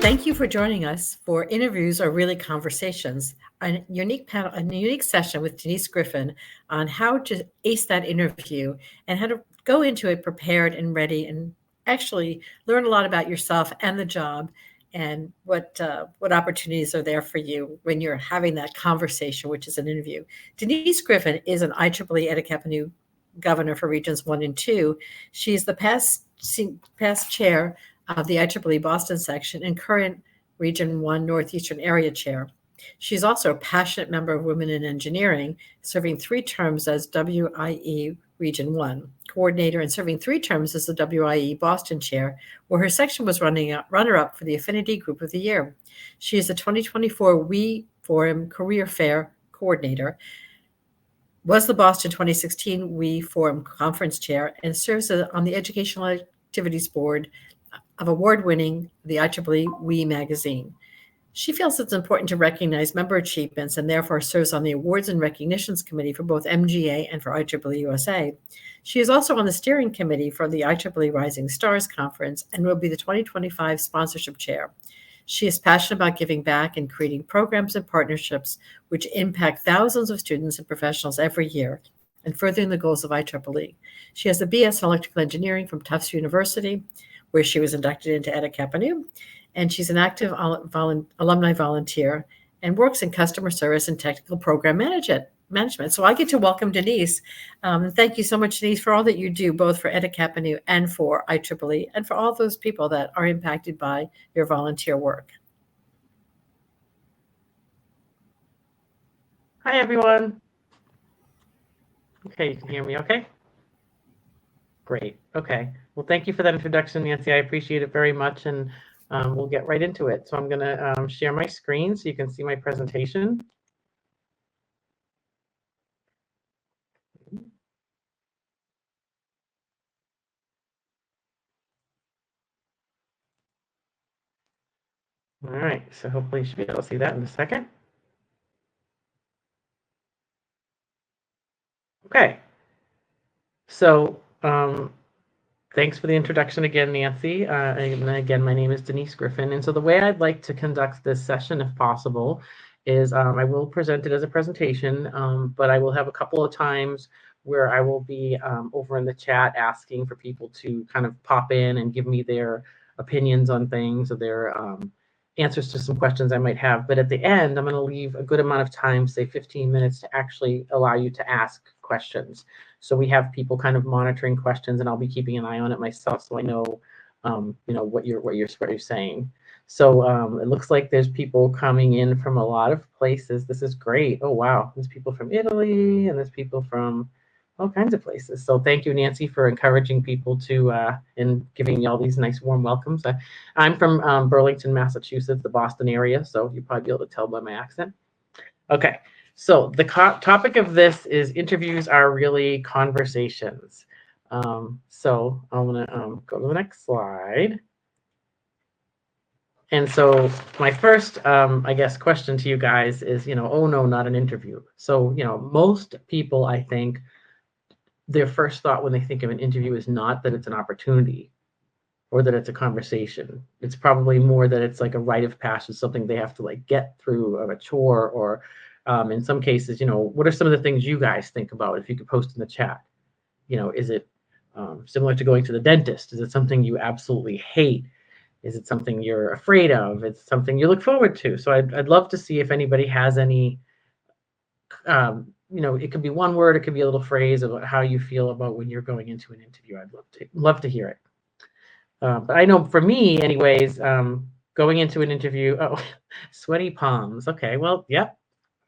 Thank you for joining us for Interviews Are Really Conversations, a unique panel, a unique session with Denise Griffin on how to ace that interview and how to go into it prepared and ready and actually learn a lot about yourself and the job and what opportunities are there for you when you're having that conversation, which is an interview. Denise Griffin is an IEEE Etiquette governor for Regions 1 and 2. She's the past chair of the IEEE Boston section and current Region 1 Northeastern Area Chair. She's also a passionate member of Women in Engineering, serving 3 terms as WIE Region 1 Coordinator and serving 3 terms as the WIE Boston Chair, where her section was runner-up for the Affinity Group of the Year. She is the 2024 WE Forum Career Fair Coordinator, was the Boston 2016 WE Forum Conference Chair, and serves on the Educational Activities Board of award-winning the IEEE WE magazine. She feels it's important to recognize member achievements and therefore serves on the Awards and Recognitions Committee for both MGA and for IEEE USA. She is also on the steering committee for the IEEE Rising Stars Conference and will be the 2025 sponsorship chair. She is passionate about giving back and creating programs and partnerships which impact thousands of students and professionals every year and furthering the goals of IEEE. She has a BS in Electrical Engineering from Tufts University, where she was inducted into Etiquette, and she's an active alumni volunteer and works in customer service and technical program management. So I get to welcome Denise. Thank you so much, Denise, for all that you do, both for Etiquette and for IEEE, and for all those people that are impacted by your volunteer work. Hi, everyone. Okay, you can hear me okay? Great. Okay. Well, thank you for that introduction, Nancy. I appreciate it very much, and we'll get right into it. So I'm going to share my screen so you can see my presentation. All right. So hopefully you should be able to see that in a second. Okay. So thanks for the introduction again, Nancy. And again, my name is Denise Griffin. And so the way I'd like to conduct this session, if possible, is I will present it as a presentation, but I will have a couple of times where I will be over in the chat asking for people to kind of pop in and give me their opinions on things or their answers to some questions I might have. But at the end, I'm going to leave a good amount of time, say 15 minutes, to actually allow you to ask questions. So we have people kind of monitoring questions, and I'll be keeping an eye on it myself, so I know, what you're saying. So it looks like there's people coming in from a lot of places. This is great. Oh wow, there's people from Italy, and there's people from all kinds of places. So thank you, Nancy, for encouraging people to and giving me all these nice warm welcomes. I'm from Burlington, Massachusetts, the Boston area, so you'll probably be able to tell by my accent. Okay. So the topic of this is interviews are really conversations. So I'm going to go to the next slide. And so my first, I guess, question to you guys is, oh no, not an interview. So, most people, I think, their first thought when they think of an interview is not that it's an opportunity or that it's a conversation. It's probably more that it's like a rite of passage, something they have to like get through, or a chore, or in some cases, what are some of the things you guys think about? If you could post in the chat, is it similar to going to the dentist? Is it something you absolutely hate? Is it something you're afraid of? It's something you look forward to. So I'd love to see if anybody has any, it could be one word, it could be a little phrase about how you feel about when you're going into an interview. I'd love to hear it. But I know for me, anyways, going into an interview, sweaty palms. Okay, well, yep,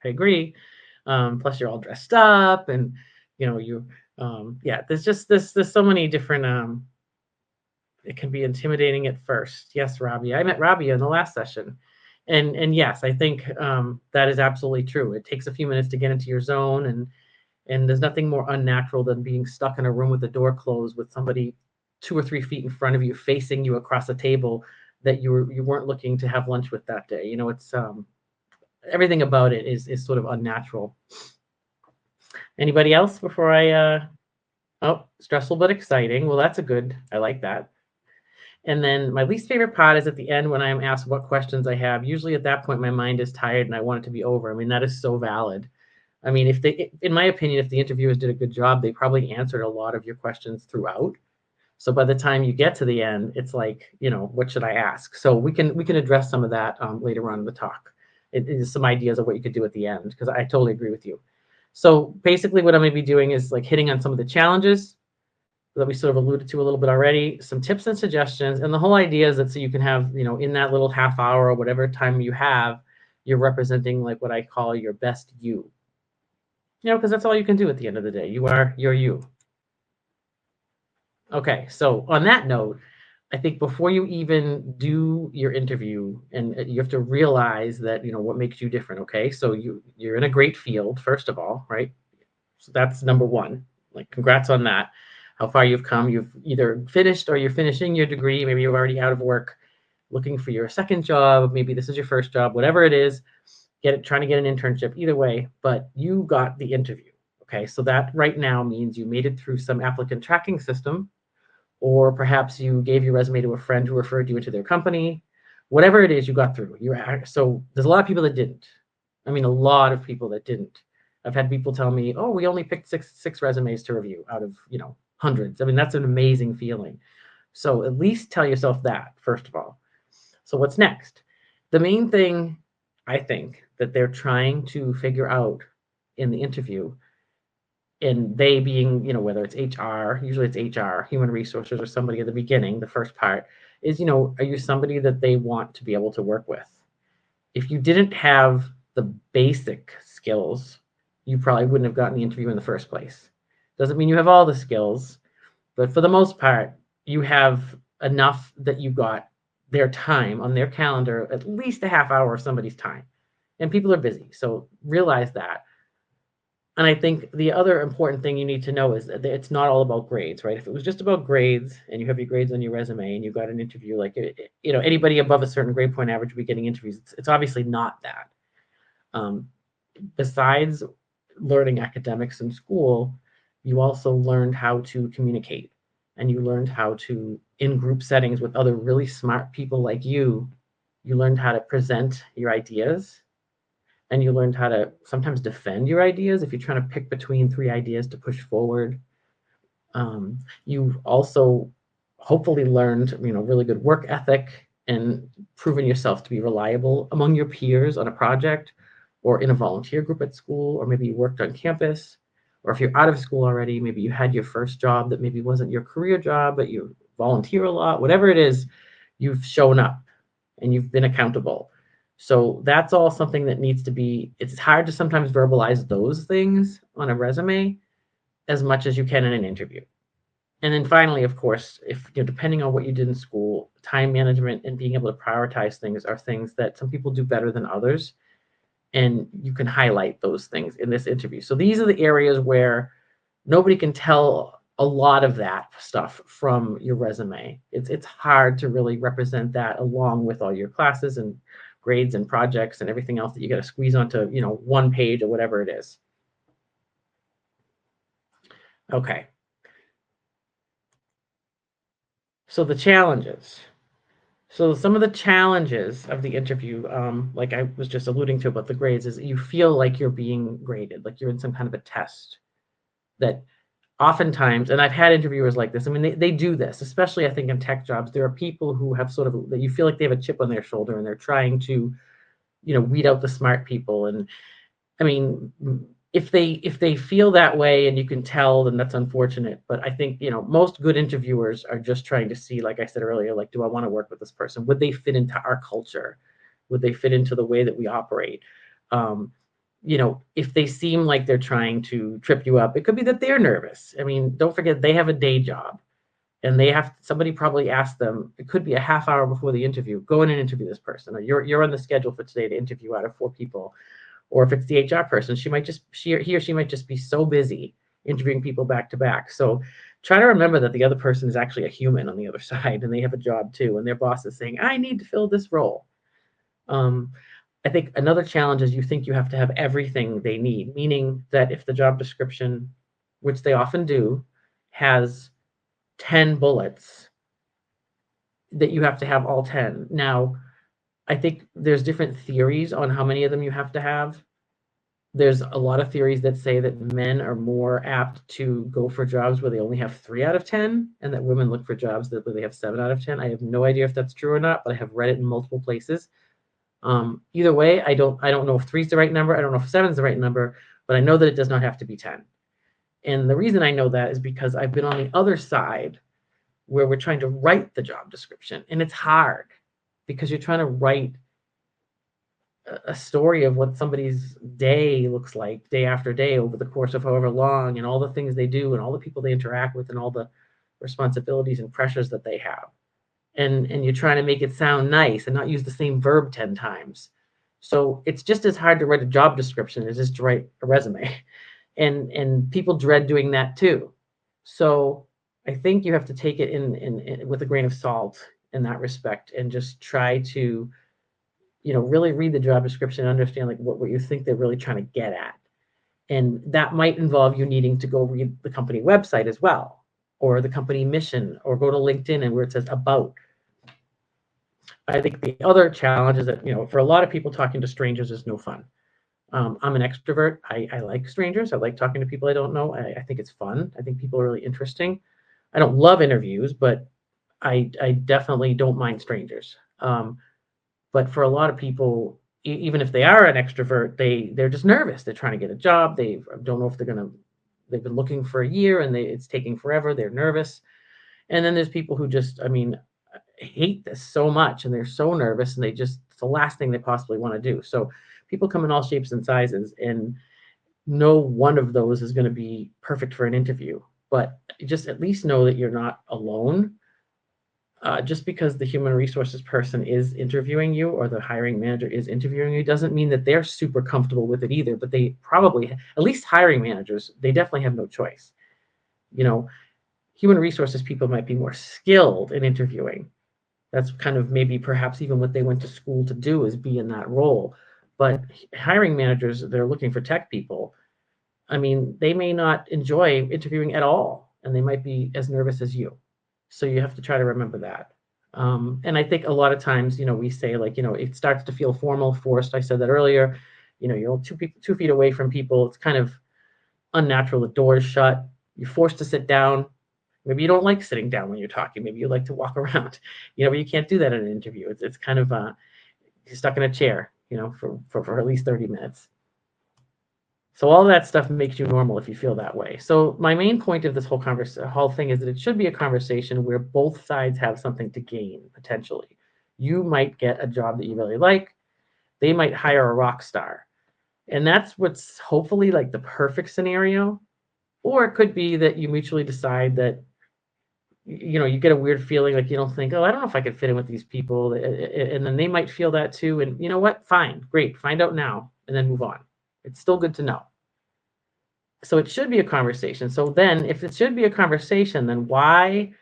I agree. Plus, you're all dressed up, and there's so many different. It can be intimidating at first. Yes, Robbie. I met Robbie in the last session, and yes, I think that is absolutely true. It takes a few minutes to get into your zone, and there's nothing more unnatural than being stuck in a room with the door closed with somebody 2 or 3 feet in front of you, facing you across a table that you weren't looking to have lunch with that day. It's everything about it is sort of unnatural. Anybody else before I? Oh, stressful but exciting. Well, that's a good. I like that. And then my least favorite part is at the end when I'm asked what questions I have. Usually at that point, my mind is tired and I want it to be over. I mean, that is so valid. I mean, in my opinion, if the interviewers did a good job, they probably answered a lot of your questions throughout. So by the time you get to the end, it's like, what should I ask? So we can address some of that later on in the talk. It is some ideas of what you could do at the end, because I totally agree with you. So basically what I'm going to be doing is like hitting on some of the challenges that we sort of alluded to a little bit already, some tips and suggestions. And the whole idea is that so you can have, in that little half hour or whatever time you have, you're representing like what I call your best you. Because that's all you can do at the end of the day. You're you. Okay, so on that note, I think before you even do your interview, and you have to realize that what makes you different. Okay, so you're in a great field, first of all, right? So that's number one. Like, congrats on that. How far you've come. You've either finished or you're finishing your degree. Maybe you're already out of work, looking for your second job. Maybe this is your first job. Whatever it is, trying to get an internship. Either way, but you got the interview. Okay, so that right now means you made it through some applicant tracking system, or perhaps you gave your resume to a friend who referred you into their company. Whatever it is, you got through. So there's a lot of people that didn't. I mean, a lot of people that didn't. I've had people tell me, "Oh, we only picked six resumes to review out of hundreds." I mean, that's an amazing feeling. So at least tell yourself that, first of all. So what's next? The main thing I think that they're trying to figure out in the interview, and they being, whether it's HR, usually it's HR, human resources, or somebody at the beginning, the first part is, are you somebody that they want to be able to work with? If you didn't have the basic skills, you probably wouldn't have gotten the interview in the first place. Doesn't mean you have all the skills, but for the most part, you have enough that you got their time on their calendar, at least a half hour of somebody's time. And people are busy, so realize that. And I think the other important thing you need to know is that it's not all about grades, right? If it was just about grades and you have your grades on your resume and you got an interview, like, anybody above a certain grade point average will be getting interviews. It's obviously not that. Besides learning academics in school, you also learned how to communicate, and you learned how to, in group settings with other really smart people like you learned how to present your ideas, and you learned how to sometimes defend your ideas if you're trying to pick between three ideas to push forward. You've also hopefully learned, really good work ethic and proven yourself to be reliable among your peers on a project or in a volunteer group at school, or maybe you worked on campus, or if you're out of school already, maybe you had your first job that maybe wasn't your career job, but you volunteer a lot. Whatever it is, you've shown up and you've been accountable. So that's all something that needs to be, it's hard to sometimes verbalize those things on a resume as much as you can in an interview. And then finally, of course, if depending on what you did in school, time management and being able to prioritize things are things that some people do better than others. And you can highlight those things in this interview. So these are the areas where nobody can tell a lot of that stuff from your resume. It's hard to really represent that along with all your classes and grades and projects and everything else that you got to squeeze onto, one page or whatever it is. Okay. So the challenges. So some of the challenges of the interview, like I was just alluding to about the grades, is that you feel like you're being graded, like you're in some kind of a test. That oftentimes, and I've had interviewers like this, I mean, they do this, especially I think in tech jobs. There are people who have sort of, that you feel like they have a chip on their shoulder and they're trying to, weed out the smart people. And I mean, if they feel that way and you can tell, then that's unfortunate. But I think, most good interviewers are just trying to see, like I said earlier, like, do I want to work with this person? Would they fit into our culture? Would they fit into the way that we operate? If they seem like they're trying to trip you up, it could be that they're nervous. I mean, don't forget they have a day job and somebody probably asked them, it could be a half hour before the interview, go in and interview this person, or you're on the schedule for today to interview out of 4 people. Or if it's the HR person, he or she might just be so busy interviewing people back to back. So try to remember that the other person is actually a human on the other side, and they have a job too, and their boss is saying, I need to fill this role. I think another challenge is you think you have to have everything they need, meaning that if the job description, which they often do, has 10 bullets, that you have to have all 10. Now, I think there's different theories on how many of them you have to have. There's a lot of theories that say that men are more apt to go for jobs where they only have 3 out of 10, and that women look for jobs where they have 7 out of 10. I have no idea if that's true or not, but I have read it in multiple places. Either way, I don't know if 3 is the right number. I don't know if 7 is the right number, but I know that it does not have to be 10. And the reason I know that is because I've been on the other side where we're trying to write the job description, and it's hard because you're trying to write a story of what somebody's day looks like day after day over the course of however long, and all the things they do and all the people they interact with and all the responsibilities and pressures that they have. And you're trying to make it sound nice and not use the same verb 10 times. So it's just as hard to write a job description as it is to write a resume. And people dread doing that too. So I think you have to take it in with a grain of salt in that respect, and just try to, really read the job description and understand like what you think they're really trying to get at. And that might involve you needing to go read the company website as well, or the company mission, or go to LinkedIn and where it says about. I think the other challenge is that, for a lot of people, talking to strangers is no fun. I'm an extrovert. I like strangers. I like talking to people I don't know. I think it's fun. I think people are really interesting. I don't love interviews, but I definitely don't mind strangers. But for a lot of people, even if they are an extrovert, they're just nervous. They're trying to get a job. They don't know if they've been looking for a year and it's taking forever. They're nervous. And then there's people who just, hate this so much, and they're so nervous, and it's the last thing they possibly want to do. So people come in all shapes and sizes, and no one of those is going to be perfect for an interview. But just at least know that you're not alone. Just because the human resources person is interviewing you, or the hiring manager is interviewing you, doesn't mean that they're super comfortable with it either. But they probably, at least hiring managers, they definitely have no choice. Human resources people might be more skilled in interviewing. That's kind of maybe perhaps even what they went to school to do, is be in that role. But hiring managers, they're looking for tech people. They may not enjoy interviewing at all, and they might be as nervous as you. So you have to try to remember that. And I think a lot of times, we say like, it starts to feel formal, forced. I said that earlier. You're 2 feet away from people. It's kind of unnatural. The door is shut. You're forced to sit down. Maybe you don't like sitting down when you're talking. Maybe you like to walk around. But you can't do that in an interview. It's kind of you're stuck in a chair, for at least 30 minutes. So all that stuff makes you normal if you feel that way. So my main point of this whole thing is that it should be a conversation where both sides have something to gain, potentially. You might get a job that you really like. They might hire a rock star. And that's what's hopefully like the perfect scenario. Or it could be that you mutually decide that, you get a weird feeling, like you don't think, oh, I don't know if I could fit in with these people. And then they might feel that too. And you know what? Fine, great. Find out now and then move on. It's still good to know. So it should be a conversation. So then if it should be a conversation, then why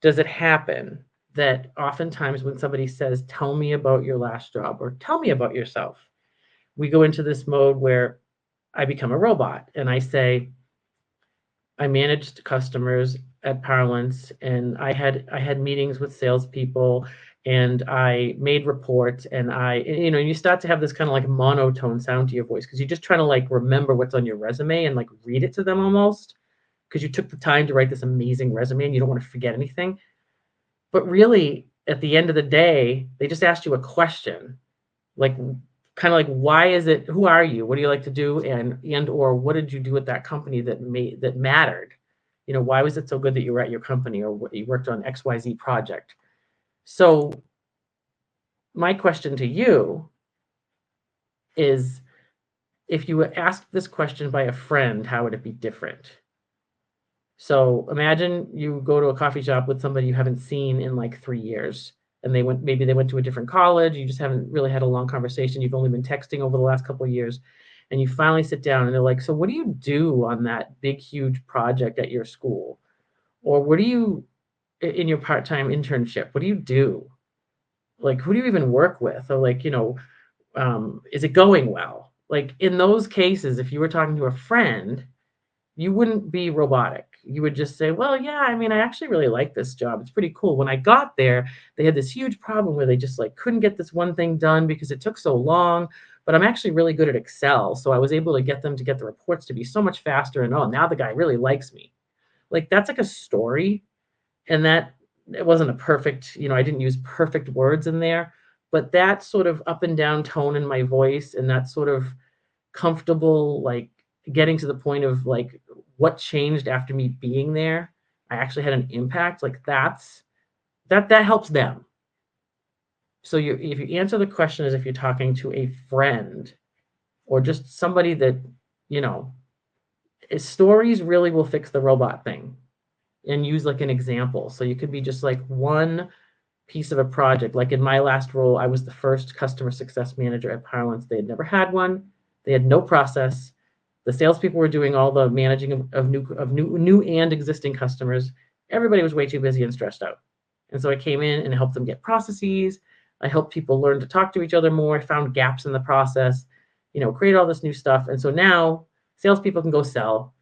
does it happen that oftentimes when somebody says, tell me about your last job, or tell me about yourself, we go into this mode where I become a robot and I say, I managed customers at Parlance, and I had meetings with salespeople, and I made reports, and you start to have this kind of like monotone sound to your voice, because you're just trying to like remember what's on your resume and like read it to them almost, because you took the time to write this amazing resume and you don't want to forget anything. But really, at the end of the day, they just asked you a question, like kind of like, why is it, who are you, what do you like to do, and or what did you do at that company that mattered, why was it so good that you were at your company, or what you worked on XYZ project. So my question to you is, if you were asked this question by a friend, how would it be different? So imagine you go to a coffee shop with somebody you haven't seen in like 3 years, and maybe they went to a different college. You just haven't really had a long conversation. You've only been texting over the last couple of years, and you finally sit down and they're like, so what do you do on that big, huge project at your school? Or what do you, in your part-time internship, what do you do? Like, who do you even work with? Or like, is it going well? Like in those cases, if you were talking to a friend, you wouldn't be robotic. you would just say, well, yeah, I mean, I actually really like this job. It's pretty cool. When I got there, they had this huge problem where they just like couldn't get this one thing done because it took so long. But I'm actually really good at Excel. So I was able to get them to get the reports to be so much faster. And oh, now the guy really likes me. Like that's like a story. And that it wasn't a perfect, I didn't use perfect words in there, but that sort of up and down tone in my voice and that sort of comfortable, like getting to the point of like what changed after me being there, I actually had an impact. Like that helps them. So if you answer the question as if you're talking to a friend or just somebody that, you know, stories really will fix the robot thing, and use like an example. So you could be just like one piece of a project. Like in my last role, I was the first customer success manager at Parlance. They had never had one. They had no process. The salespeople were doing all the managing of new and existing customers. Everybody was way too busy and stressed out. And so I came in and helped them get processes. I helped people learn to talk to each other more. I found gaps in the process, create all this new stuff. And so now salespeople can go sell.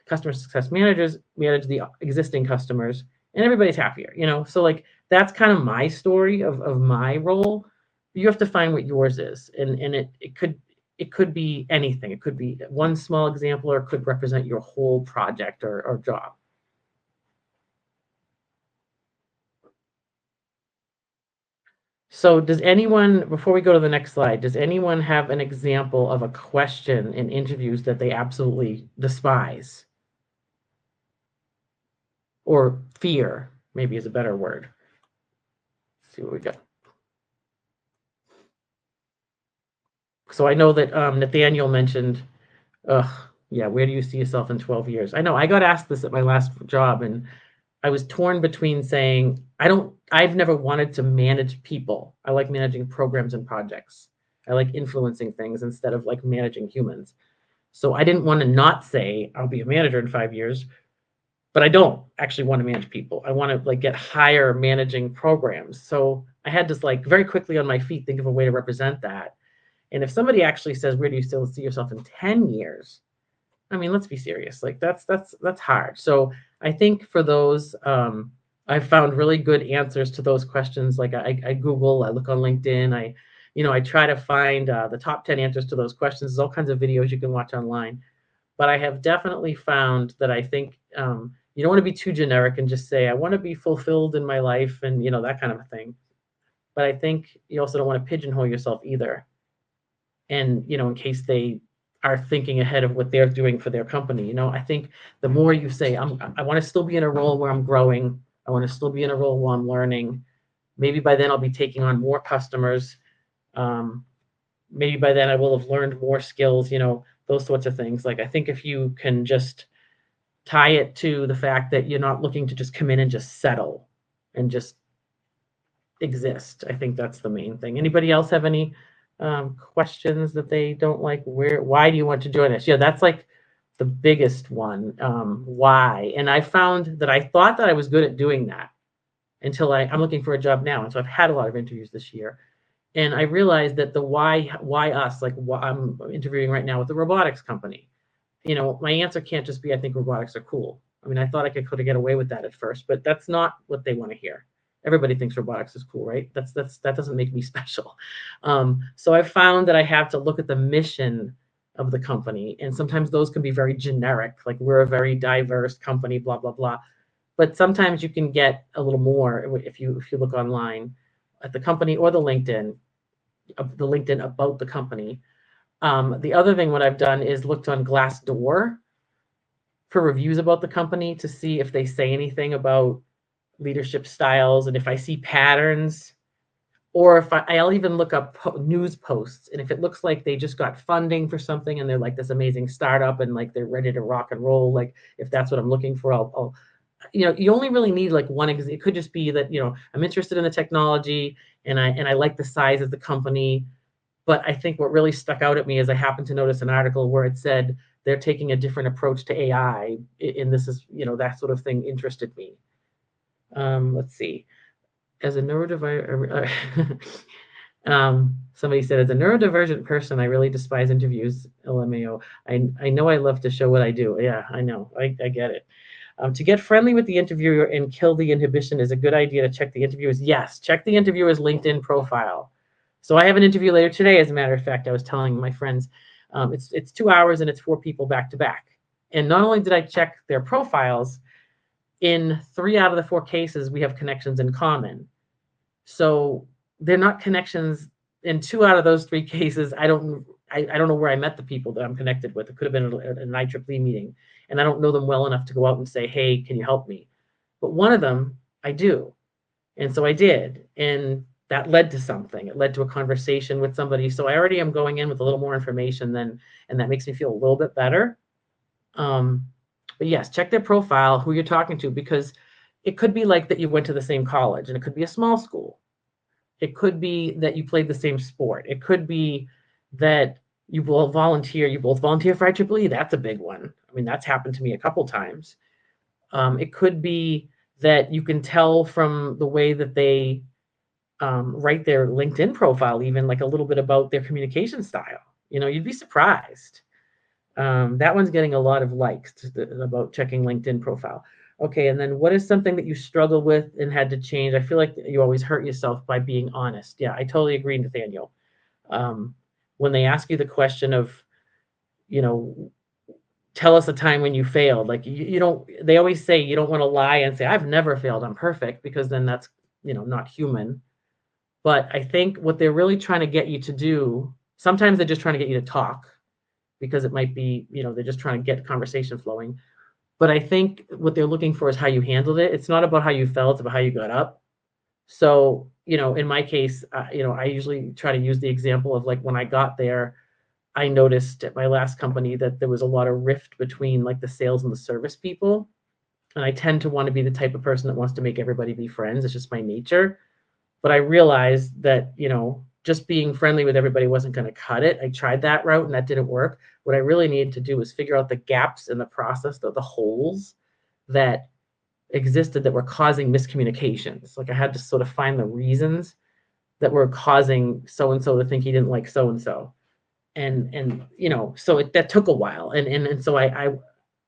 Customer success managers manage the existing customers, and everybody's happier. So like that's kind of my story of my role. You have to find what yours is, and it could be anything. It could be one small example, or it could represent your whole project or job. So does anyone, before we go to the next slide, does anyone have an example of a question in interviews that they absolutely despise? Or fear, maybe is a better word. Let's see what we got. So I know that Nathaniel mentioned, yeah, where do you see yourself in 12 years? I know I got asked this at my last job, and I was torn between saying, I've never wanted to manage people. I like managing programs and projects. I like influencing things instead of like managing humans. So I didn't want to not say I'll be a manager in 5 years, but I don't actually want to manage people. I want to like get higher managing programs. So I had to like very quickly on my feet think of a way to represent that. And if somebody actually says, where do you still see yourself in 10 years? I mean, let's be serious. Like that's hard. So I think for those, I've found really good answers to those questions. Like I Google, I look on LinkedIn, I try to find the top 10 answers to those questions. There's all kinds of videos you can watch online. But I have definitely found that I think you don't want to be too generic and just say, I want to be fulfilled in my life and, that kind of a thing. But I think you also don't want to pigeonhole yourself either. And, in case they are thinking ahead of what they're doing for their company, I think the more you say, I want to still be in a role where I'm growing. I want to still be in a role where I'm learning. Maybe by then I'll be taking on more customers. Maybe by then I will have learned more skills, those sorts of things. Like I think if you can just tie it to the fact that you're not looking to just come in and just settle and just exist, I think that's the main thing. Anybody else have any questions that they don't like? Why do you want to join us? Yeah, that's like the biggest one. Why? And I found that I thought that I was good at doing that until I'm looking for a job now. And so I've had a lot of interviews this year. And I realized that the why us, like I'm interviewing right now with a robotics company. My answer can't just be, I think robotics are cool. I mean, I thought I could get away with that at first, but that's not what they want to hear. Everybody thinks robotics is cool, right? That doesn't make me special. So I found that I have to look at the mission of the company, and sometimes those can be very generic, like we're a very diverse company, blah blah blah. But sometimes you can get a little more if you look online at the company or the LinkedIn about the company. The other thing what I've done is looked on Glassdoor for reviews about the company to see if they say anything about leadership styles and if I see patterns, or if I'll even look up news posts, and if it looks like they just got funding for something and they're like this amazing startup and like they're ready to rock and roll, like if that's what I'm looking for, I'll you only really need like one. It could just be that I'm interested in the technology and I like the size of the company. But I think what really stuck out at me is I happened to notice an article where it said they're taking a different approach to AI, and this is, that sort of thing interested me. Let's see. As a neurodivergent, somebody said, as a neurodivergent person, I really despise interviews. LMAO. I know I love to show what I do. Yeah, I know. I get it. To get friendly with the interviewer and kill the inhibition, is a good idea to check the interviewer's, yes, check the interviewer's LinkedIn profile. So I have an interview later today, as a matter of fact. I was telling my friends, it's 2 hours and it's 4 people back to back. And not only did I check their profiles, in 3 out of the 4 cases, we have connections in common. So they're not connections in 2 out of those 3 cases. I don't know where I met the people that I'm connected with. It could have been an IEEE meeting, and I don't know them well enough to go out and say, hey, can you help me? But one of them I do. And so I did. And that led to something. It led to a conversation with somebody. So I already am going in with a little more information then, and that makes me feel a little bit better. But yes, check their profile, who you're talking to, because it could be like that you went to the same college, and it could be a small school. It could be that you played the same sport. It could be that you both volunteer for IEEE. That's a big one. I mean, that's happened to me a couple times. It could be that you can tell from the way that they write their LinkedIn profile, even like a little bit about their communication style. You'd be surprised. That one's getting a lot of likes about checking LinkedIn profile. Okay, and then what is something that you struggle with and had to change? I feel like you always hurt yourself by being honest. Yeah, I totally agree, Nathaniel. When they ask you the question of, you know, tell us a time when you failed, like you don't, they always say you don't want to lie and say, I've never failed, I'm perfect, because then that's, not human. But I think what they're really trying to get you to do, sometimes they're just trying to get you to talk, because it might be, they're just trying to get conversation flowing. But I think what they're looking for is how you handled it. It's not about how you felt, it's about how you got up. So, in my case, I usually try to use the example of like when I got there, I noticed at my last company that there was a lot of rift between like the sales and the service people. And I tend to want to be the type of person that wants to make everybody be friends. It's just my nature. But I realized that, just being friendly with everybody wasn't going to cut it. I tried that route and that didn't work. What I really needed to do was figure out the gaps in the process, the holes that existed that were causing miscommunications. Like I had to sort of find the reasons that were causing so-and-so to think he didn't like so-and-so. And so that took a while. And so I,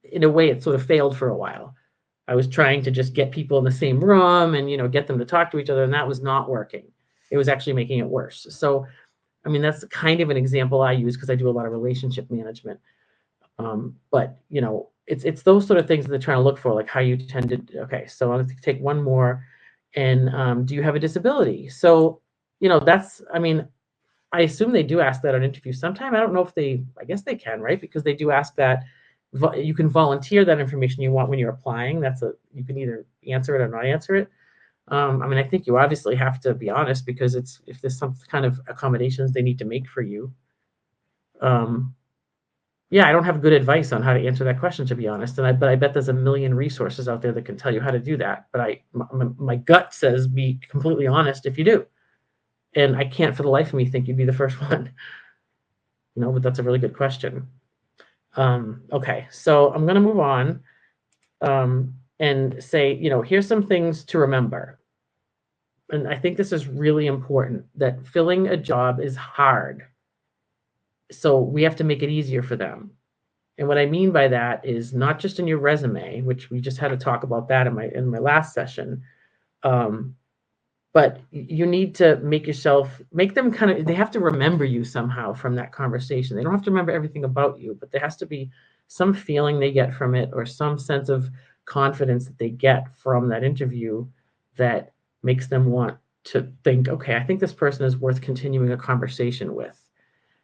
in a way, it sort of failed for a while. I was trying to just get people in the same room and, get them to talk to each other, and that was not working. It was actually making it worse. So, I mean, that's kind of an example I use because I do a lot of relationship management. But, it's those sort of things that they're trying to look for, like how you tend to, okay, so I'm going to take one more. And do you have a disability? So, I mean, I assume they do ask that on interview sometime. I don't know if I guess they can, right? Because they do ask that. You can volunteer that information you want when you're applying. You can either answer it or not answer it. I mean, I think you obviously have to be honest, because if there's some kind of accommodations they need to make for you. Yeah, I don't have good advice on how to answer that question, to be honest. But I bet there's a million resources out there that can tell you how to do that. But my gut says be completely honest if you do. And I can't for the life of me think you'd be the first one. But that's a really good question. Okay, so I'm going to move on and say, here's some things to remember. And I think this is really important, that filling a job is hard. So we have to make it easier for them. And what I mean by that is not just in your resume, which we just had to talk about that in my last session. But you need to make them they have to remember you somehow from that conversation. They don't have to remember everything about you, but there has to be some feeling they get from it, or some sense of confidence that they get from that interview that makes them want to think, okay, I think this person is worth continuing a conversation with.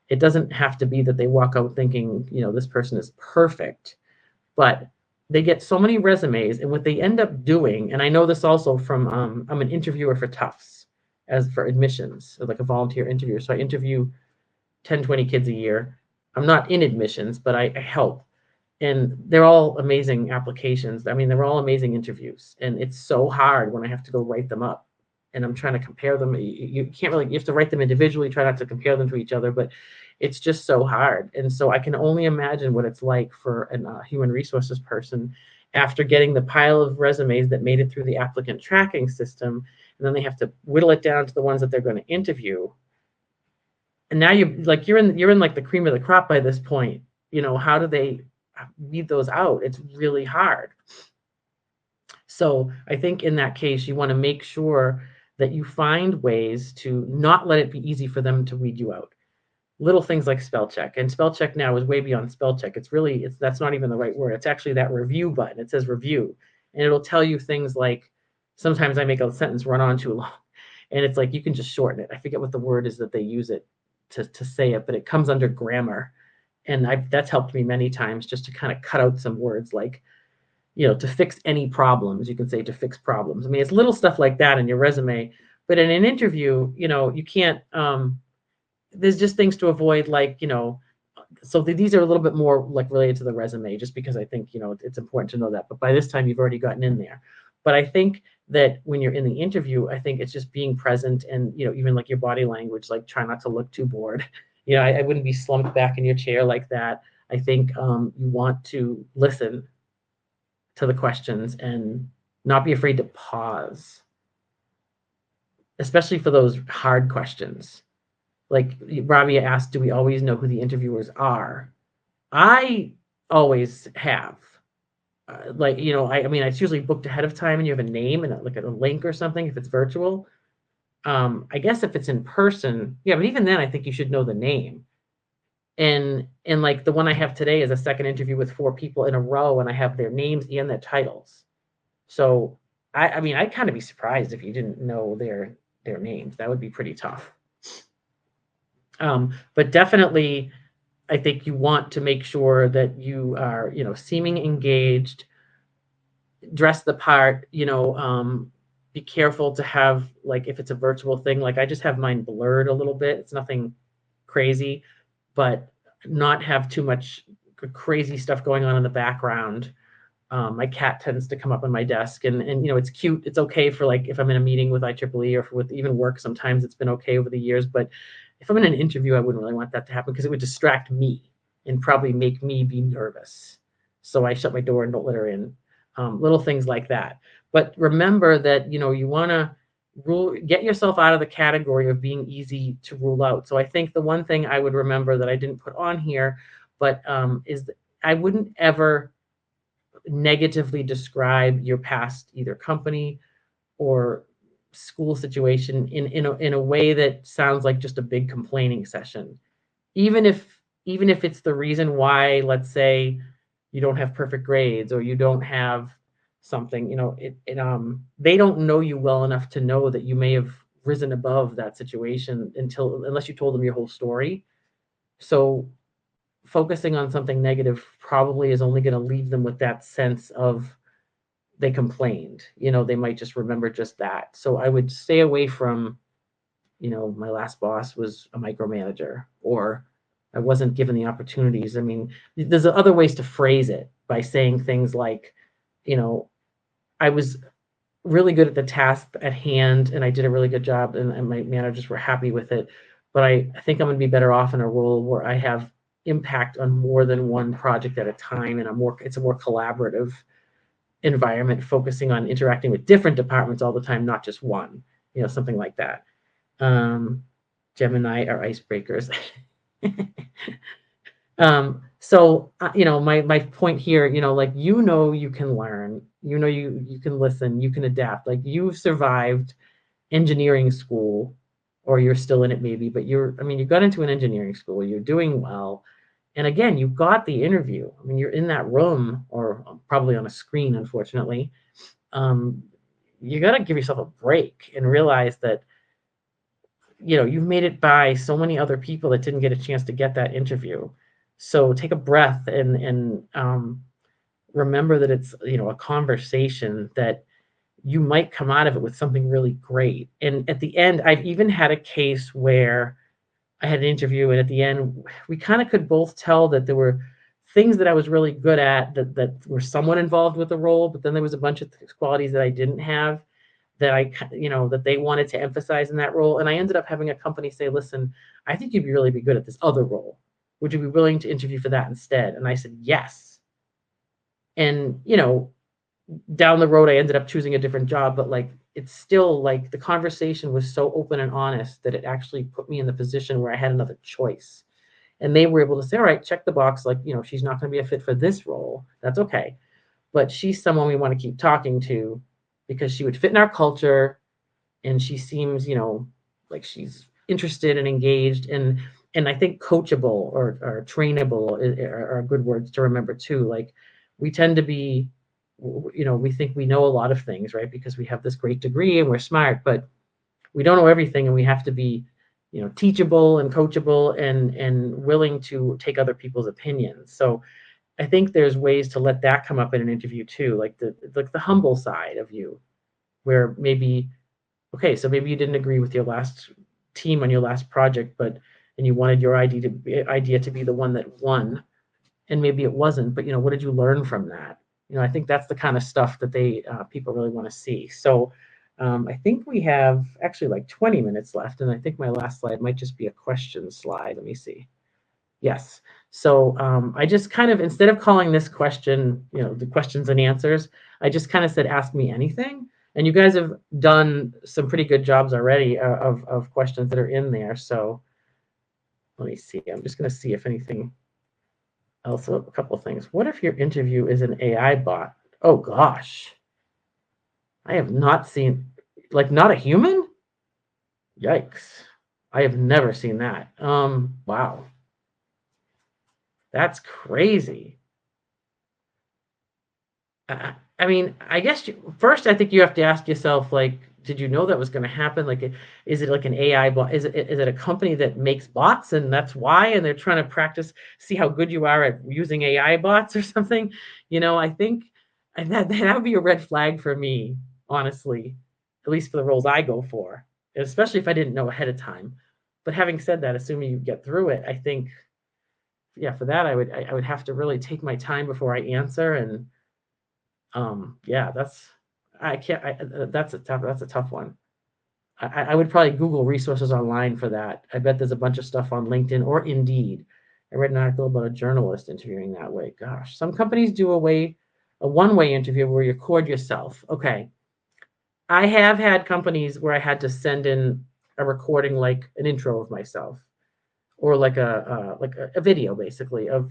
It doesn't have to be that they walk out thinking, this person is perfect, but they get so many resumes, and what they end up doing, and I know this also from, I'm an interviewer for Tufts as for admissions, like a volunteer interviewer. So I interview 10, 20 kids a year. I'm not in admissions, but I help. And they're all amazing applications. I mean, they're all amazing interviews. And it's so hard when I have to go write them up. And I'm trying to compare them. You can't really, you have to write them individually, try not to compare them to each other, but it's just so hard. And so I can only imagine what it's like for a human resources person after getting the pile of resumes that made it through the applicant tracking system. And then they have to whittle it down to the ones that they're going to interview. And now you're in like the cream of the crop by this point. How do they weed those out? It's really hard. So I think in that case, you want to make sure that you find ways to not let it be easy for them to weed you out. Little things like spell check, and spell check now is way beyond spell check. It's that's not even the right word. It's actually that review button. It says review, and it'll tell you things like, sometimes I make a sentence run on too long, and it's like you can just shorten it. I forget what the word is that they use it to say it, but it comes under grammar, and that's helped me many times just to kind of cut out some words like, to fix any problems. You can say to fix problems. I mean, it's little stuff like that in your resume, but in an interview, you can't. There's just things to avoid, like, so these are a little bit more like related to the resume, just because I think, it's important to know that. But by this time, you've already gotten in there. But I think that when you're in the interview, I think it's just being present, and, even like your body language, like try not to look too bored. I wouldn't be slumped back in your chair like that. I think you want to listen to the questions and not be afraid to pause, especially for those hard questions. Like Rabia asked, do we always know who the interviewers are? I always have. I mean, it's usually booked ahead of time, and you have a name and like a link or something if it's virtual. I guess if it's in person, yeah, but even then, I think you should know the name. And like the one I have today is a second interview with 4 people in a row, and I have their names and their titles. So I mean, I'd kind of be surprised if you didn't know their names. That would be pretty tough. But definitely, I think you want to make sure that you are, seeming engaged, dress the part, be careful to have, like, if it's a virtual thing, like I just have mine blurred a little bit. It's nothing crazy, but not have too much crazy stuff going on in the background. My cat tends to come up on my desk, and it's cute. It's okay for, like, if I'm in a meeting with IEEE or with even work, sometimes it's been okay over the years. But if I'm in an interview, I wouldn't really want that to happen, because it would distract me and probably make me be nervous. So I shut my door and don't let her in. Little things like that. But remember that, you want to get yourself out of the category of being easy to rule out. So I think the one thing I would remember that I didn't put on here, but is that I wouldn't ever negatively describe your past either company or school situation in a way that sounds like just a big complaining session. Even if it's the reason why, let's say, you don't have perfect grades, or you don't have something, they don't know you well enough to know that you may have risen above that situation unless you told them your whole story. So focusing on something negative probably is only going to leave them with that sense of they complained. They might just remember just that. So I would stay away from, my last boss was a micromanager, or I wasn't given the opportunities. I mean, there's other ways to phrase it by saying things like, I was really good at the task at hand, and I did a really good job, and my managers were happy with it. But I think I'm going to be better off in a role where I have impact on more than one project at a time, and it's a more collaborative environment, focusing on interacting with different departments all the time, not just one, something like that. Gemini are icebreakers. So my point here, like, you can learn, you can listen, you can adapt. Like, you've survived engineering school, or you're still in it maybe, but you got into an engineering school, you're doing well. And again, you got the interview. I mean, you're in that room, or probably on a screen, unfortunately. You got to give yourself a break and realize that, you've made it by so many other people that didn't get a chance to get that interview. So take a breath and remember that it's, a conversation, that you might come out of it with something really great. And at the end, I've even had a case where I had an interview, and at the end, we kind of could both tell that there were things that I was really good at that were somewhat involved with the role, but then there was a bunch of qualities that I didn't have, that they wanted to emphasize in that role. And I ended up having a company say, listen, I think you'd really be good at this other role. Would you be willing to interview for that instead? And I said, yes. And, down the road, I ended up choosing a different job, but, like, it's still, like, the conversation was so open and honest that it actually put me in the position where I had another choice. And they were able to say, all right, check the box. Like, she's not going to be a fit for this role. That's okay. but she's someone we want to keep talking to because she would fit in our culture, and she seems, like she's interested and engaged, and I think coachable or trainable are good words to remember too. Like, we tend to be, we think we know a lot of things, right? Because we have this great degree and we're smart, but we don't know everything, and we have to be, teachable and coachable and willing to take other people's opinions. So I think there's ways to let that come up in an interview too, like the humble side of you, where maybe, okay, so maybe you didn't agree with your last team on your last project, and you wanted your idea to be the one that won, and maybe it wasn't, but what did you learn from that? I think that's the kind of stuff that people really want to see. So I think we have actually like 20 minutes left, and I think my last slide might just be a question slide. Let me see. Yes. So I just kind of, instead of calling this question, the questions and answers, I just kind of said, ask me anything. And you guys have done some pretty good jobs already of questions that are in there. So let me see. I'm just going to see if anything else. A couple of things. What if your interview is an AI bot? Oh, gosh. I have not seen, like, not a human? Yikes. I have never seen that. Wow. That's crazy. I mean, I guess first, I think you have to ask yourself, like, did you know that was going to happen? Like, is it like an AI bot? Is it a company that makes bots, and that's why? And they're trying to practice, see how good you are at using AI bots or something. I think that would be a red flag for me, honestly, at least for the roles I go for, especially if I didn't know ahead of time. But having said that, assuming you get through it, I think, yeah, for that, I would have to really take my time before I answer. And yeah, I can't. That's a tough one. I would probably Google resources online for that. I bet there's a bunch of stuff on LinkedIn or Indeed. I read an article about a journalist interviewing that way. Gosh, some companies do a one-way interview where you record yourself. Okay, I have had companies where I had to send in a recording, like an intro of myself, or like a video basically of,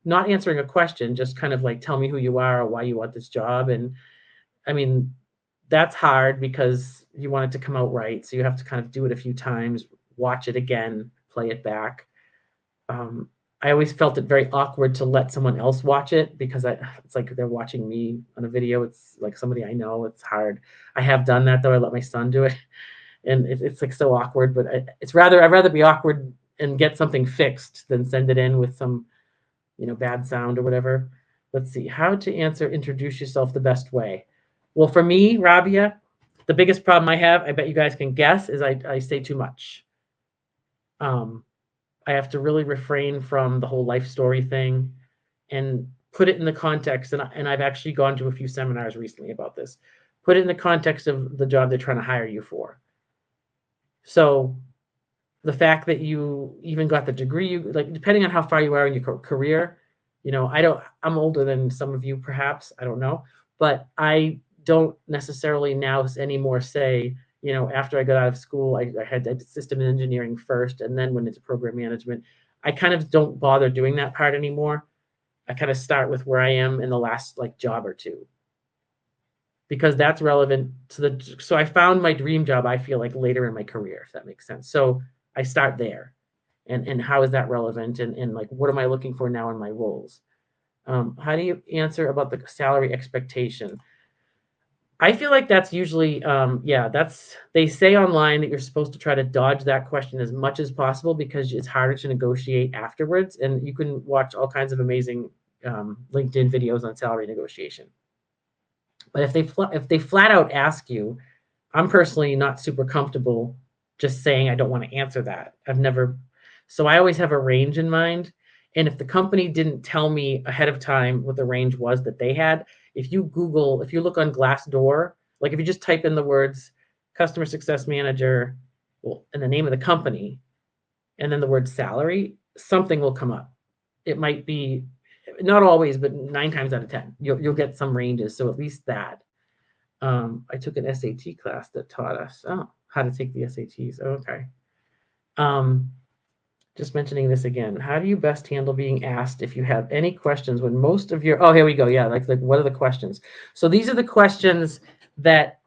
not answering a question, just kind of like, tell me who you are or why you want this job. And I mean, that's hard because you want it to come out right. So you have to kind of do it a few times, watch it again, play it back. Um, I always felt it very awkward to let someone else watch it because it's like they're watching me on a video. It's like somebody I know. It's hard. I have done that though. I let my son do it, and it's like so awkward. But I'd rather be awkward and get something fixed than send it in with some, bad sound or whatever. Let's see, how to answer introduce yourself the best way. Well, for me, Rabia, the biggest problem I have, I bet you guys can guess, is I say too much. Um, I have to really refrain from the whole life story thing and put it in the context. And I've actually gone to a few seminars recently about this. Put it in the context of the job they're trying to hire you for. So the fact that you even got the degree, like, depending on how far you are in your career, I'm older than some of you, perhaps, I don't know, but I don't necessarily now anymore say, after I got out of school, I did system engineering first and then went into program management. I kind of don't bother doing that part anymore. I kind of start with where I am in the last, like, job or two, because that's relevant so I found my dream job, I feel like, later in my career, if that makes sense. So I start there, and how is that relevant, and like, what am I looking for now in my roles? How do you answer about the salary expectation? I feel like that's usually, they say online that you're supposed to try to dodge that question as much as possible because it's harder to negotiate afterwards, and you can watch all kinds of amazing LinkedIn videos on salary negotiation. But if they flat out ask you, I'm personally not super comfortable just saying I don't want to answer that. So I always have a range in mind. And if the company didn't tell me ahead of time what the range was that they had, if you look on Glassdoor, like, if you just type in the words customer success manager, well, and the name of the company, and then the word salary, something will come up. It might be, not always, but 9 times out of 10, you'll get some ranges. So at least that. I took an SAT class that taught us how to take the SATs. Okay. Just mentioning this again. How do you best handle being asked if you have any questions when most of your, oh, here we go. Yeah, like what are the questions? So these are the questions that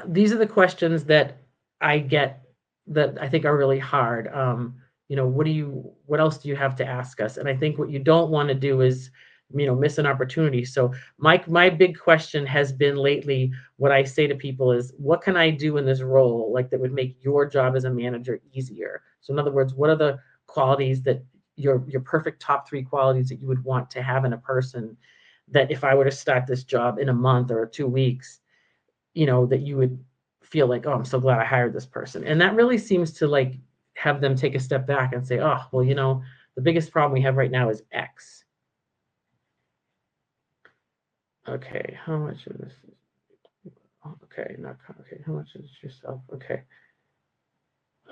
these are the questions that I get that I think are really hard. What else do you have to ask us? And I think what you don't want to do is, miss an opportunity. So my big question has been lately, what I say to people is, what can I do in this role, like that would make your job as a manager easier? So in other words, what are the qualities that your perfect top 3 qualities that you would want to have in a person, that if I were to start this job in a month or 2 weeks, that you would feel like, oh, I'm so glad I hired this person. And that really seems to like have them take a step back and say, oh, well, the biggest problem we have right now is X. Okay, how much of this is, okay, not okay, how much is yourself? Okay.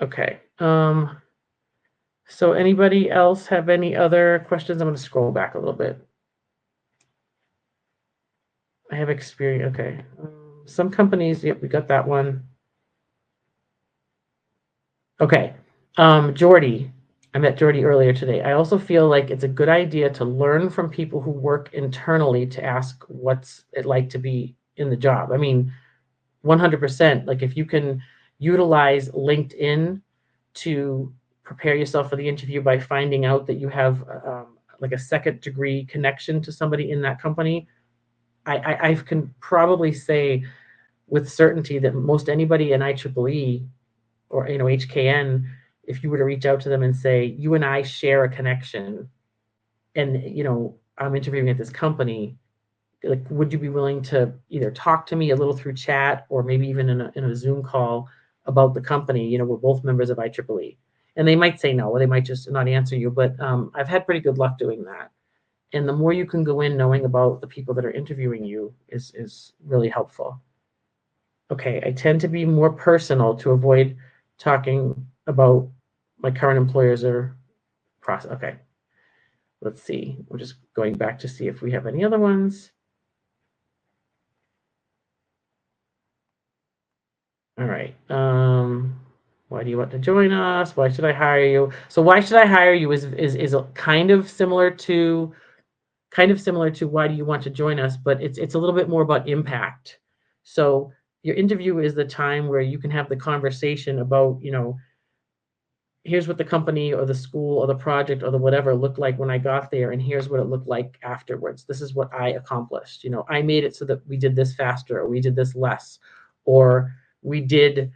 Okay. So anybody else have any other questions? I'm going to scroll back a little bit. I have experience. Okay. Some companies, yep, we got that one. Okay. Jordy, I met Jordy earlier today. I also feel like it's a good idea to learn from people who work internally to ask what's it like to be in the job. I mean, 100%. Like if you can utilize LinkedIn to prepare yourself for the interview by finding out that you have like a second degree connection to somebody in that company, I can probably say with certainty that most anybody in IEEE or HKN, if you were to reach out to them and say, you and I share a connection, and I'm interviewing at this company, like, would you be willing to either talk to me a little through chat or maybe even in a Zoom call about the company? We're both members of IEEE. And they might say no, or they might just not answer you. But I've had pretty good luck doing that. And the more you can go in knowing about the people that are interviewing you is really helpful. Okay, I tend to be more personal to avoid talking about my current employers or process. Okay, let's see. We're just going back to see if we have any other ones. All right. Why do you want to join us? Why should I hire you? So why should I hire you is kind of similar to why do you want to join us, but it's a little bit more about impact. So your interview is the time where you can have the conversation about, here's what the company or the school or the project or the whatever looked like when I got there, and here's what it looked like afterwards. This is what I accomplished. I made it so that we did this faster, or we did this less, or we did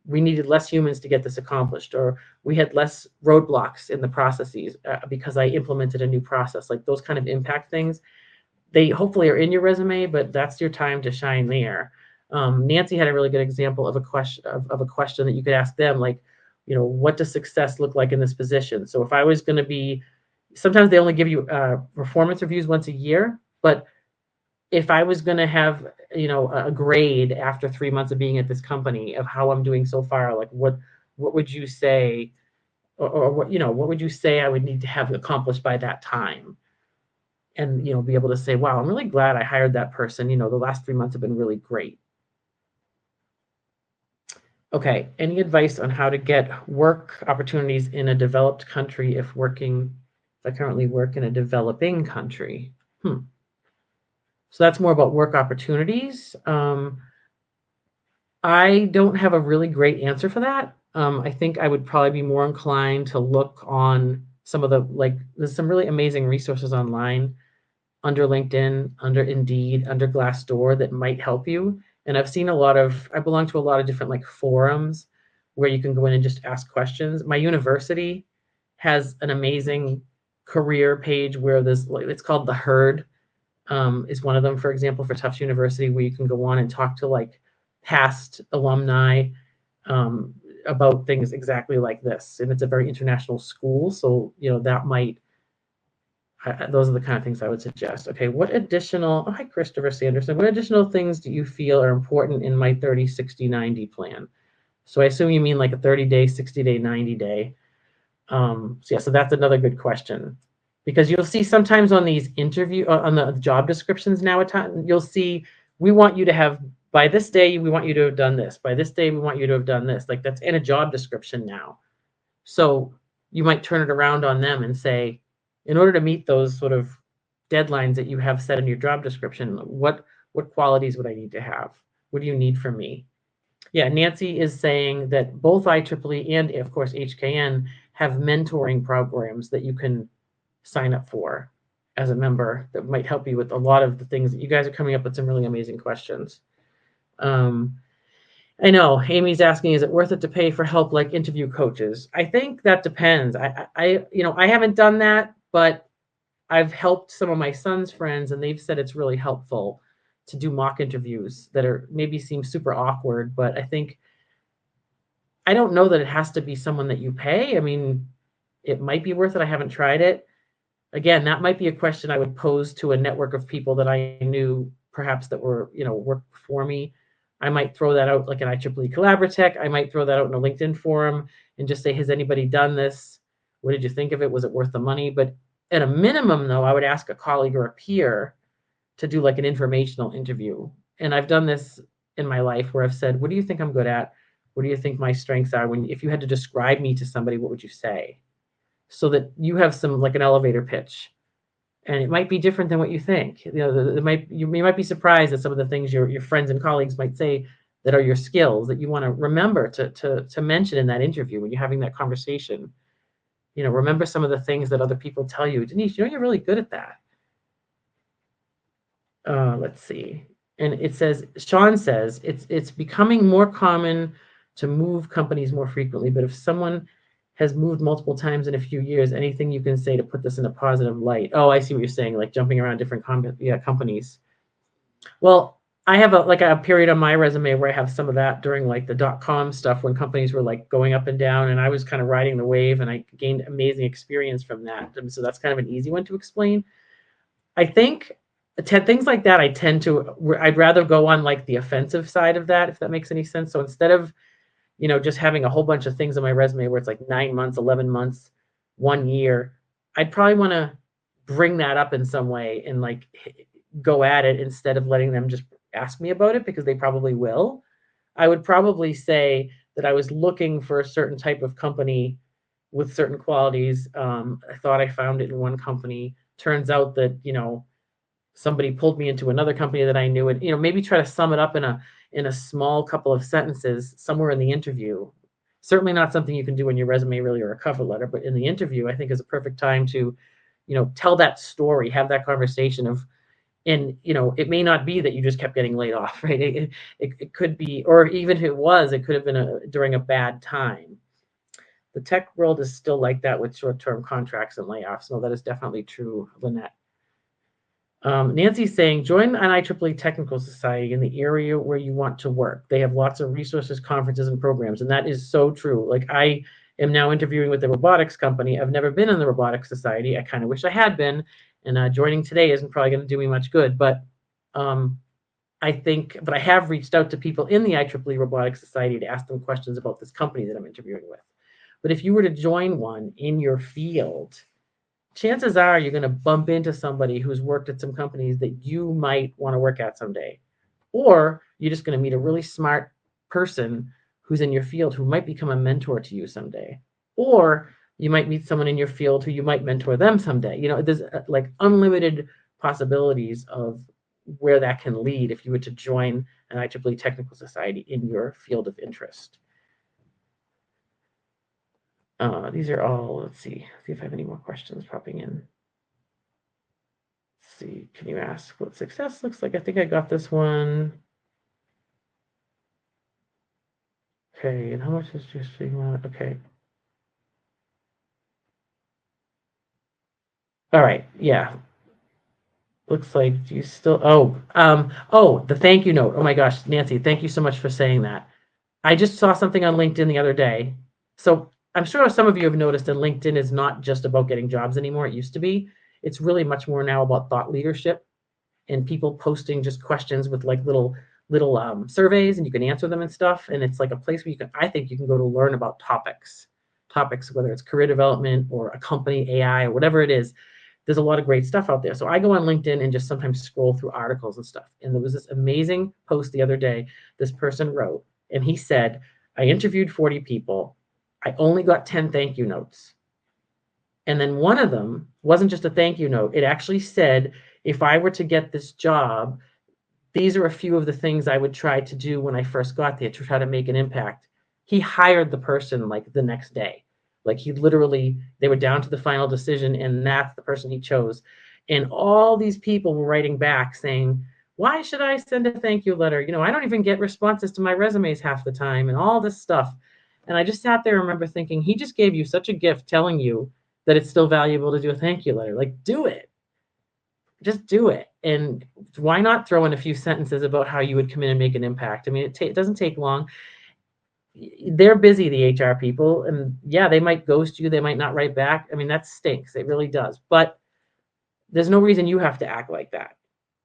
we needed less humans to get this accomplished, or we had less roadblocks in the processes because I implemented a new process. Like those kind of impact things, they hopefully are in your resume, but that's your time to shine there. Nancy had a really good example of a question that you could ask them, like, what does success look like in this position? So if I was going to be, sometimes they only give you performance reviews once a year, but if I was going to have, a grade after 3 months of being at this company of how I'm doing so far, like what would you say, or what would you say I would need to have accomplished by that time? And, be able to say, wow, I'm really glad I hired that person. The last 3 months have been really great. Okay. Any advice on how to get work opportunities in a developed country if I currently work in a developing country? So that's more about work opportunities. I don't have a really great answer for that. I think I would probably be more inclined to look on some of there's some really amazing resources online under LinkedIn, under Indeed, under Glassdoor that might help you. And I belong to a lot of different like forums where you can go in and just ask questions. My university has an amazing career page where it's called The Herd, is one of them, for example, for Tufts University, where you can go on and talk to like past alumni about things exactly like this. And it's a very international school. So, that might, those are the kind of things I would suggest. Okay, hi, Christopher Sanderson. What additional things do you feel are important in my 30, 60, 90 plan? So I assume you mean like a 30-day, 60-day, 90-day. So that's another good question, because you'll see sometimes on these on the job descriptions now, you'll see, we want you to have by this day, we want you to have done this. By this day, we want you to have done this. Like that's in a job description now. So you might turn it around on them and say, in order to meet those sort of deadlines that you have set in your job description, what qualities would I need to have? What do you need from me? Yeah, Nancy is saying that both IEEE and, of course, HKN have mentoring programs that you can sign up for as a member that might help you with a lot of the things that you guys are coming up with some really amazing questions. I know Amy's asking, is it worth it to pay for help like interview coaches? I think that depends. I haven't done that, but I've helped some of my son's friends and they've said it's really helpful to do mock interviews that are maybe seem super awkward, but I don't know that it has to be someone that you pay. I mean, it might be worth it. I haven't tried it. Again, that might be a question I would pose to a network of people that I knew perhaps that were, worked for me. I might throw that out like an IEEE Collaboratech. I might throw that out in a LinkedIn forum and just say, has anybody done this? What did you think of it? Was it worth the money? But at a minimum, though, I would ask a colleague or a peer to do like an informational interview. And I've done this in my life where I've said, what do you think I'm good at? What do you think my strengths are? If you had to describe me to somebody, what would you say? So that you have some like an elevator pitch, and it might be different than what you think. You might be surprised at some of the things your friends and colleagues might say that are your skills that you want to remember to mention in that interview when you're having that conversation. Remember some of the things that other people tell you. Denise, you're really good at that. Let's see. And it says, Sean says, it's becoming more common to move companies more frequently, but if someone has moved multiple times in a few years, anything you can say to put this in a positive light? Oh, I see what you're saying, like jumping around different companies. Well, I have a period on my resume where I have some of that during like the .com stuff when companies were like going up and down, and I was kind of riding the wave, and I gained amazing experience from that. And so that's kind of an easy one to explain. I think things like that, I'd rather go on like the offensive side of that, if that makes any sense. So instead of, just having a whole bunch of things on my resume where it's like 9 months, 11 months, 1 year, I'd probably want to bring that up in some way and like go at it instead of letting them just ask me about it, because they probably will. I would probably say that I was looking for a certain type of company with certain qualities. I thought I found it in one company. Turns out that, somebody pulled me into another company that I knew, and, maybe try to sum it up in a small couple of sentences somewhere in the interview. Certainly not something you can do in your resume really or a cover letter, but in the interview, I think is a perfect time to, tell that story, have that conversation of, and, it may not be that you just kept getting laid off, right? It could be, or even if it was, it could have been during a bad time. The tech world is still like that with short-term contracts and layoffs. No, that is definitely true, Lynette. Nancy's saying, join an IEEE technical society in the area where you want to work. They have lots of resources, conferences, and programs. And that is so true. Like, I am now interviewing with the robotics company. I've never been in the robotics society. I kind of wish I had been. And joining today isn't probably going to do me much good. But I have reached out to people in the IEEE Robotics Society to ask them questions about this company that I'm interviewing with. But if you were to join one in your field, chances are you're going to bump into somebody who's worked at some companies that you might want to work at someday. Or you're just going to meet a really smart person who's in your field who might become a mentor to you someday. Or you might meet someone in your field who you might mentor them someday. There's like unlimited possibilities of where that can lead if you were to join an IEEE technical society in your field of interest. These are all, let's see if I have any more questions popping in. Let's see, can you ask what success looks like? I think I got this one. Okay, and how much is just okay. All right, yeah. Looks like you still, the thank you note. Oh my gosh, Nancy, thank you so much for saying that. I just saw something on LinkedIn the other day. So I'm sure some of you have noticed that LinkedIn is not just about getting jobs anymore. It used to be. It's really much more now about thought leadership and people posting just questions with like little surveys, and you can answer them and stuff. And it's like a place where I think you can go to learn about topics, whether it's career development or a company, AI, or whatever it is. there's a lot of great stuff out there. So I go on LinkedIn and just sometimes scroll through articles and stuff. And there was this amazing post the other day this person wrote, and he said, I interviewed 40 people. I only got 10 thank you notes. And then one of them wasn't just a thank you note. It actually said, if I were to get this job, these are a few of the things I would try to do when I first got there to try to make an impact. He hired the person like the next day. Like he literally, they were down to the final decision, and that's the person he chose. And all these people were writing back saying, why should I send a thank you letter? I don't even get responses to my resumes half the time and all this stuff. And I just sat there and remember thinking, he just gave you such a gift telling you that it's still valuable to do a thank you letter. Like, do it. Just do it. And why not throw in a few sentences about how you would come in and make an impact? I mean, it doesn't take long. They're busy, the HR people, and yeah, they might ghost you. They might not write back. I mean, that stinks. It really does. But there's no reason you have to act like that.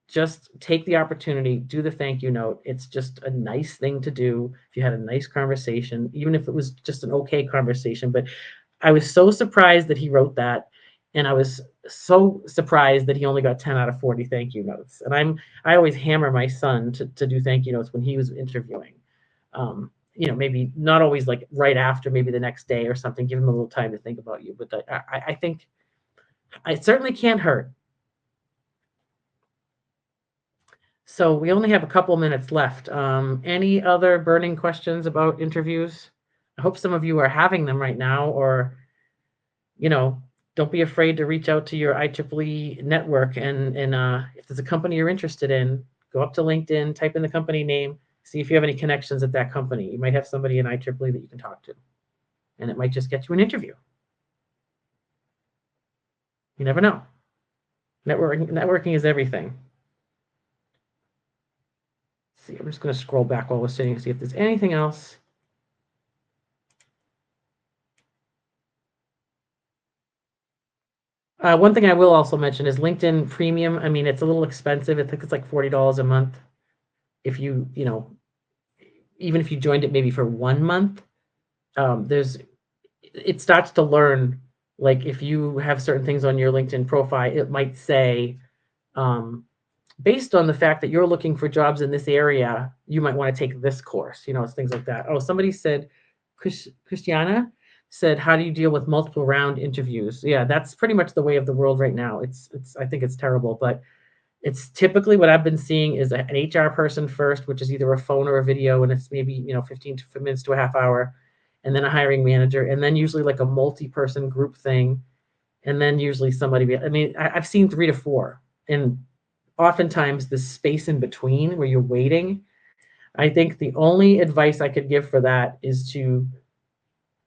Just take the opportunity, do the thank you note. It's just a nice thing to do. If you had a nice conversation, even if it was just an okay conversation. But I was so surprised that he wrote that. And I was so surprised that he only got 10 out of 40 thank you notes. And I always hammer my son to do thank you notes when he was interviewing. Maybe not always like right after, maybe the next day or something, give him a little time to think about you. But I think it certainly can't hurt. So we only have a couple minutes left. Any other burning questions about interviews? I hope some of you are having them right now, or, don't be afraid to reach out to your IEEE network. And if there's a company you're interested in, go up to LinkedIn, type in the company name, see if you have any connections at that company. You might have somebody in IEEE that you can talk to, and it might just get you an interview. You never know. Networking is everything. See, I'm just going to scroll back while we're sitting to see if there's anything else. One thing I will also mention is LinkedIn Premium. I mean, it's a little expensive. I think it's like $40 a month. If even if you joined it maybe for 1 month, it starts to learn, like if you have certain things on your LinkedIn profile, it might say, based on the fact that you're looking for jobs in this area, you might want to take this course, it's things like that. Oh, somebody said, Christiana said, how do you deal with multiple round interviews? Yeah, that's pretty much the way of the world right now. I think it's terrible, but it's typically what I've been seeing is an HR person first, which is either a phone or a video, and it's maybe 15 minutes to a half hour, and then a hiring manager, and then usually like a multi-person group thing, and then usually somebody. I mean, I've seen 3 to 4, and oftentimes the space in between where you're waiting. I think the only advice I could give for that is to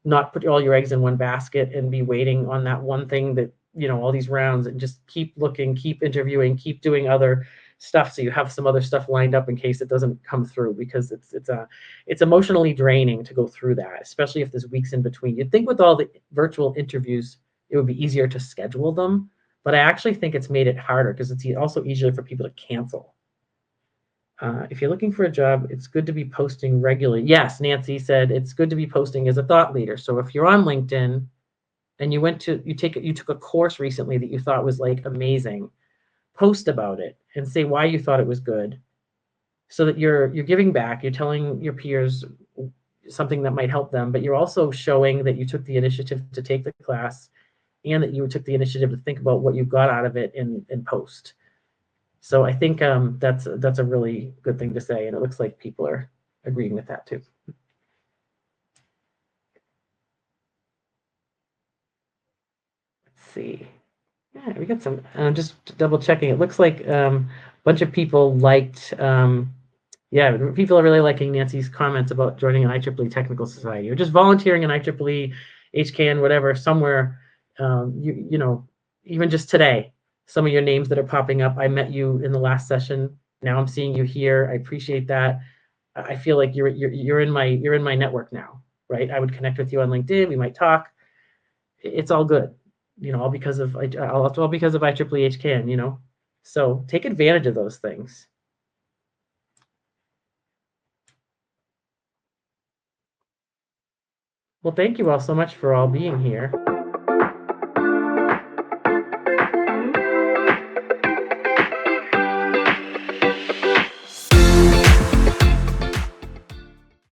not put all your eggs in one basket and be waiting on that one thing that, all these rounds, and just keep looking, keep interviewing, keep doing other stuff so you have some other stuff lined up in case it doesn't come through, because it's emotionally draining to go through that, especially if there's weeks in between. You'd think with all the virtual interviews it would be easier to schedule them, but I actually think it's made it harder because it's also easier for people to cancel. If you're looking for a job, it's good to be posting regularly. Yes, Nancy said it's good to be posting as a thought leader. So if you're on LinkedIn and you took a course recently that you thought was like amazing, post about it and say why you thought it was good, so that you're giving back. You're telling your peers something that might help them, but you're also showing that you took the initiative to take the class, and that you took the initiative to think about what you got out of it in post. So I think that's a really good thing to say, and it looks like people are agreeing with that too. Let's see. Yeah, we got some. Just double checking. It looks like a bunch of people liked. Yeah, people are really liking Nancy's comments about joining an IEEE technical society or just volunteering in IEEE-HKN, whatever, somewhere. Even just today, some of your names that are popping up. I met you in the last session. Now I'm seeing you here. I appreciate that. I feel like you're in my network now, right? I would connect with you on LinkedIn. We might talk. It's all good, all because of IEEE-HKN. So take advantage of those things. Well, thank you all so much for all being here.